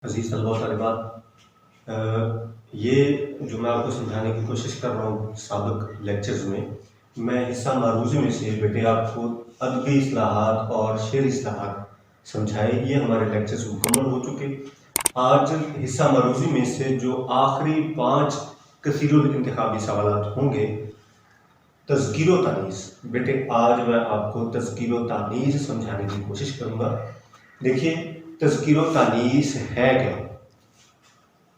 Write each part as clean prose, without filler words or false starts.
عزیز طلباء و طالبات، یہ جو میں آپ کو سمجھانے کی کوشش کر رہا ہوں سابق لیکچرز میں حصہ معروضی میں سے بیٹے آپ کو ادبی اصطلاحات اور شعری اصطلاحات سمجھائے. یہ ہمارے لیکچرز مکمل ہو چکے. آج حصہ معروضی میں سے جو آخری 5 کثیر الانتخابی سوالات ہوں گے، تذکیر و تانیث. بیٹے آج میں آپ کو تذکیر و تانیث سمجھانے کی کوشش کروں گا. دیکھیے تذکیر و تانیث ہے کیا؟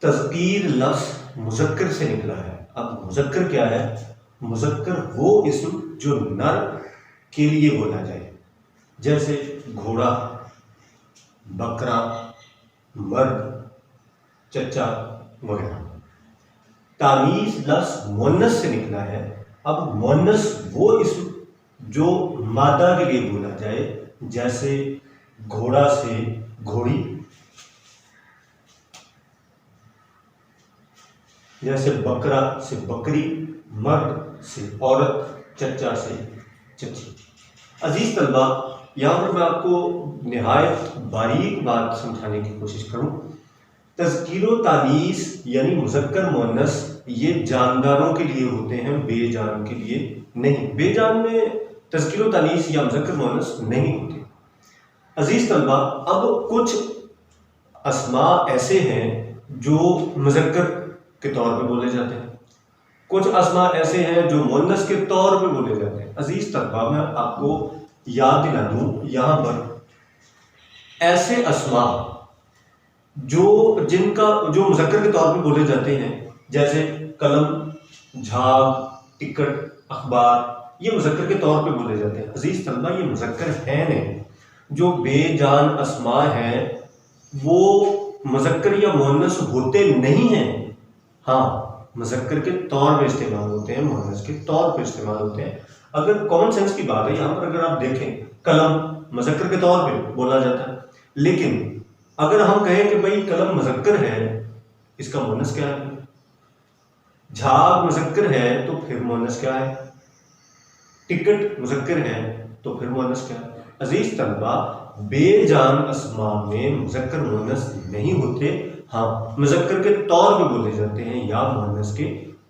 تذکیر لفظ مذکر سے نکلا ہے. اب مذکر کیا ہے؟ مذکر وہ اسم جو نر کے لیے بولا جائے، جیسے گھوڑا، بکرا، مرد، چچا وغیرہ. تانیث لفظ مؤنث سے نکلا ہے. اب مؤنث وہ اسم جو مادہ کے لیے بولا جائے، جیسے گھوڑا سے گھوڑی، جیسے بکرا سے بکری، مرد سے عورت، چچا سے چچی. عزیز طلبہ، یہاں پر میں آپ کو نہایت باریک بات سمجھانے کی کوشش کروں. تذکیر و تانیث یعنی مذکر مؤنث یہ جانداروں کے لیے ہوتے ہیں، بے جان کے لیے نہیں. بے جان میں تذکیر و تانیث یا مذکر مؤنث نہیں ہوتے. عزیز طلبہ، اب کچھ اسماء ایسے ہیں جو مذکر کے طور پہ بولے جاتے ہیں، کچھ اسماء ایسے ہیں جو مؤنث کے طور پہ بولے جاتے ہیں. عزیز طلبہ، میں آپ کو یاد دلا دوں، یہاں پر ایسے اسماء جو مذکر کے طور پہ بولے جاتے ہیں، جیسے قلم، جھاگ، ٹکٹ، اخبار، یہ مذکر کے طور پہ بولے جاتے ہیں. عزیز طلبہ، یہ مذکر ہیں نہیں. جو بے جان اسماء ہیں وہ مذکر یا مؤنث ہوتے نہیں ہیں. ہاں، مذکر کے طور پہ استعمال ہوتے ہیں، مؤنث کے طور پہ استعمال ہوتے ہیں. اگر کامن سینس کی بات ہے، یہاں پر اگر آپ دیکھیں، قلم مذکر کے طور پہ بولا جاتا ہے، لیکن اگر ہم کہیں کہ بھئی قلم مذکر ہے، اس کا مؤنث کیا ہے؟ جھاگ مذکر ہے تو پھر مؤنث کیا ہے؟ ٹکٹ مذکر ہے تو پھر مؤنث کیا ہے؟ عزیز طلبہ، بے جان اسماء میں مذکر مؤنث نہیں ہوتے. ہاں، مذکر کے طور پہ بولے جاتے ہیں یا مؤنث کے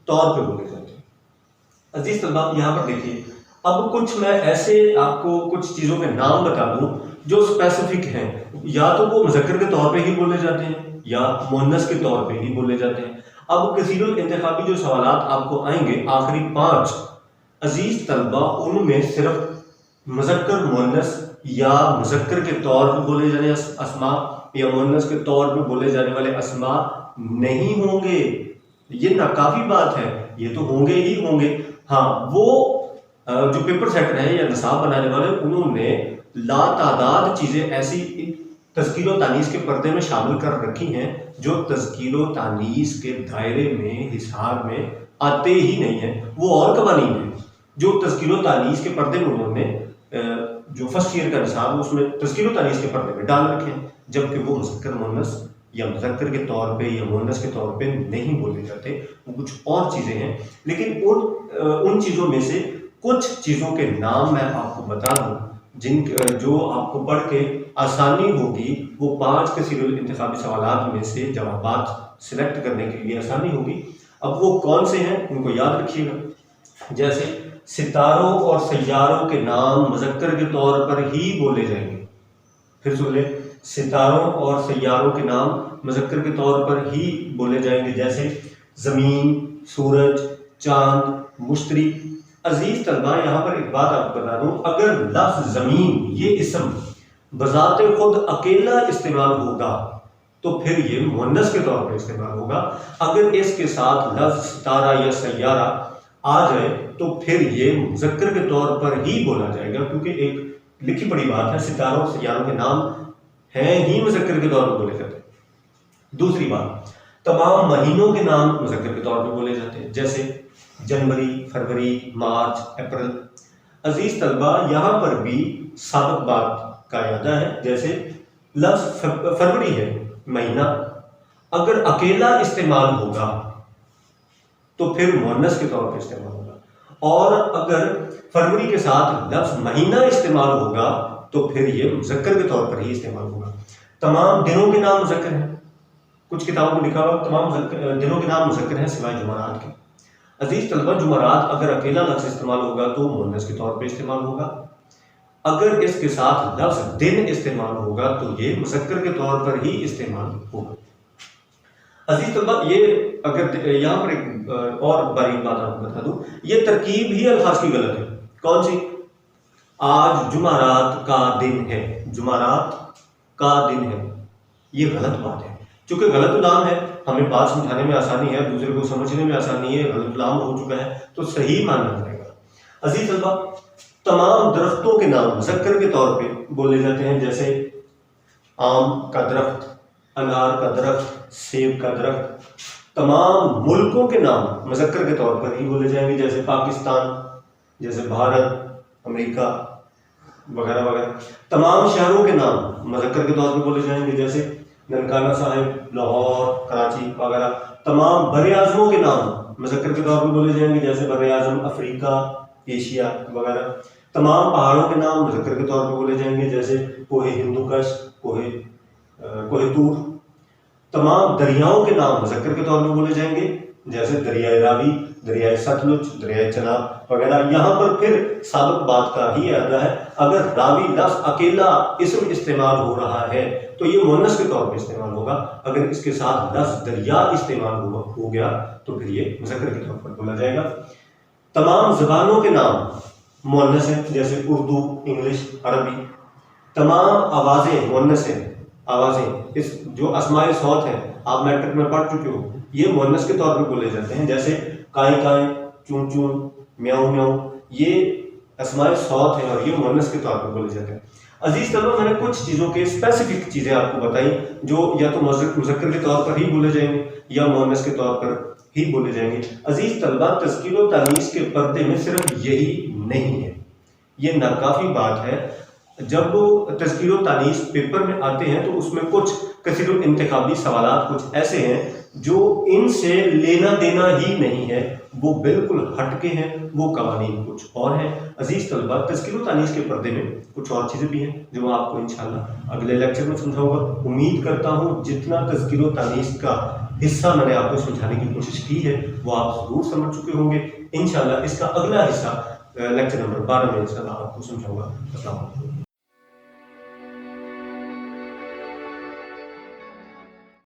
طور پہ بولے جاتے ہیں. عزیز طلبہ، یہاں پر دیکھیے، اب کچھ میں ایسے آپ کو کچھ چیزوں کے نام بتا دوں جو اسپیسیفک ہیں. یا تو وہ مذکر کے طور پہ ہی بولے جاتے ہیں یا مؤنث کے طور پہ ہی بولے جاتے ہیں. اب کثیر الانتخابی جو سوالات آپ کو آئیں گے، آخری 5، عزیز طلبہ، ان میں صرف مذکر مؤنث یا مذکر کے طور پہ بولے جانے اسماء یا مؤنث کے طور پہ بولے جانے والے اسماء نہیں ہوں گے. یہ ناکافی بات ہے، یہ تو ہوں گے ہی ہوں گے. ہاں، وہ جو پیپر سیٹر ہیں یا نصاب بنانے والے، انہوں نے لا تعداد چیزیں ایسی تذکیر و تانیث کے پردے میں شامل کر رکھی ہیں جو تذکیر و تانیث کے دائرے میں، حصار میں آتے ہی نہیں ہیں. وہ اور قوانین ہیں جو تذکیر و تانیث کے پردے میں انہوں نے جو فرسٹ ایئر کا نصاب اس میں تذکیر و تانیث کے پردے میں ڈال رکھے ہیں، جبکہ وہ مذکر مؤنث یا مذکر کے طور پہ یا مؤنث کے طور پہ نہیں بولے جاتے. وہ کچھ اور چیزیں ہیں. لیکن ان چیزوں میں سے کچھ چیزوں کے نام میں آپ کو بتا دوں جو آپ کو پڑھ کے آسانی ہوگی. وہ 5 کثیر الانتخابی سوالات میں سے جوابات سلیکٹ کرنے کے لیے آسانی ہوگی. اب وہ کون سے ہیں ان کو یاد رکھیے گا. جیسے ستاروں اور سیاروں کے نام مذکر کے طور پر ہی بولے جائیں گے. پھر سن لیں، ستاروں اور سیاروں کے نام مذکر کے طور پر ہی بولے جائیں گے، جیسے زمین، سورج، چاند، مشتری. عزیز طلبہ، یہاں پر ایک بات آپ کو بتا دوں، اگر لفظ زمین یہ اسم بذات خود اکیلا استعمال ہوگا تو پھر یہ مؤنث کے طور پر استعمال ہوگا. اگر اس کے ساتھ لفظ ستارہ یا سیارہ آ جائے تو پھر یہ مذکر کے طور پر ہی بولا جائے گا، کیونکہ ایک لکھی پڑی بات ہے، ستاروں اور سیاروں کے نام ہیں ہی مذکر کے طور پر بولے جاتے ہیں. دوسری بات، تمام مہینوں کے نام مذکر کے طور پہ بولے جاتے ہیں، جیسے جنوری، فروری، مارچ، اپریل. عزیز طلبہ، یہاں پر بھی سابق بات کا اعادہ ہے. جیسے لفظ فروری ہے مہینہ، اگر اکیلا استعمال ہوگا تو پھر مؤنث کے طور پہ استعمال ہوگا، اور اگر فروری کے ساتھ لفظ مہینہ استعمال ہوگا تو پھر یہ مذکر کے طور پر ہی استعمال ہوگا. تمام دنوں کے نام مذکر ہیں، کچھ کتابوں میں لکھا ہوا تمام دنوں کے نام مذکر ہیں سوائے جمعرات کے۔ عزیز طلبہ جمعرات اگر اکیلا لفظ استعمال ہوگا تو مؤنث کے طور پہ استعمال ہوگا، اگر اس کے ساتھ لفظ دن استعمال ہوگا تو یہ مذکر کے طور پر ہی استعمال ہوگا۔ عزیز طلبہ یہ اگر یہاں پر ایک اور باریک بات آپ کو بتا دوں، یہ ترکیب ہی الفاظ کی غلط ہے۔ کون سی؟ آج جمعرات کا دن ہے، جمعرات کا دن ہے، یہ غلط بات ہے۔ چونکہ غلط نام ہے، ہمیں بات سمجھانے میں آسانی ہے، دوسرے کو سمجھنے میں آسانی ہے، غلط نام ہو چکا ہے تو صحیح ماننا پڑے گا۔ عزیز طلبہ تمام درختوں کے نام مذکر کے طور پہ بولے جاتے ہیں، جیسے آم کا درخت، انار کا درخت، سیب کا درخت۔ تمام ملکوں کے نام مذکر کے طور پر ہی بولے جائیں گے، جیسے پاکستان، جیسے بھارت، امریکہ وغیرہ وغیرہ۔ تمام شہروں کے نام مذکر کے طور پہ بولے جائیں گے، جیسے ننکانہ صاحب، لاہور، کراچی وغیرہ۔ تمام بر اعظموں کے نام مذکر کے طور پہ بولے جائیں گے، جیسے بر اعظم افریقہ، ایشیا وغیرہ۔ تمام پہاڑوں کے نام مذکر کے طور پہ بولے جائیں گے، جیسے کوہ ہندوکش، کوہ طور۔ تمام دریاؤں کے نام مذکر کے طور پہ بولے جائیں گے، جیسے دریائے راوی، دریائے ستلج، دریائے چناب وغیرہ۔ یہاں پر پھر سابق بات کا ہی اعادہ ہے، اگر راوی لفظ اکیلا اسم استعمال ہو رہا ہے تو یہ مؤنث کے طور پہ استعمال ہوگا، اگر اس کے ساتھ لفظ دریا استعمال ہو گیا تو پھر یہ مذکر کے طور پر بولا جائے گا۔ تمام زبانوں کے نام مؤنث ہیں، جیسے اردو، انگلش، عربی۔ تمام آوازیں مؤنث ہیں، آوازیں اس جو اسماء صوت ہیں، آپ میٹرک میں پڑھ چکے ہو، یہ مؤنث کے طور پہ بولے جاتے ہیں، جیسے کائیں کائیں، چون چون، میاؤں میاؤں، یہ اسماء صوت ہیں اور یہ مؤنث کے طور پر بولے جاتے ہیں۔ عزیز طلبہ میں نے کچھ چیزوں کے اسپیسیفک چیزیں آپ کو بتائیں جو یا تو مذکر کے طور پر ہی بولے جائیں گے یا مؤنث کے طور پر ہی بولے جائیں گے۔ عزیز طلبہ تذکیر و تانیث کے پردے میں صرف یہی نہیں ہے، یہ ناکافی بات ہے۔ جب تذکیر و تانیث پیپر میں آتے ہیں تو اس میں کچھ کثیر الانتخابی سوالات کچھ ایسے ہیں جو ان سے لینا دینا ہی نہیں ہے، وہ بالکل ہٹ کے ہیں، وہ قوانین کچھ اور ہیں۔ عزیز طلبہ تذکیر و تانیث کے پردے میں کچھ اور چیزیں بھی ہیں جو میں آپ کو انشاءاللہ اگلے لیکچر میں سمجھاؤں گا۔ امید کرتا ہوں جتنا تذکیر و تانیث کا حصہ میں نے آپ کو سمجھانے کی کوشش کی ہے وہ آپ ضرور سمجھ چکے ہوں گے۔ انشاءاللہ اس کا اگلا حصہ لیکچر نمبر 12 میں انشاءاللہ آپ کو سمجھاؤں گا۔ السلام علیکم۔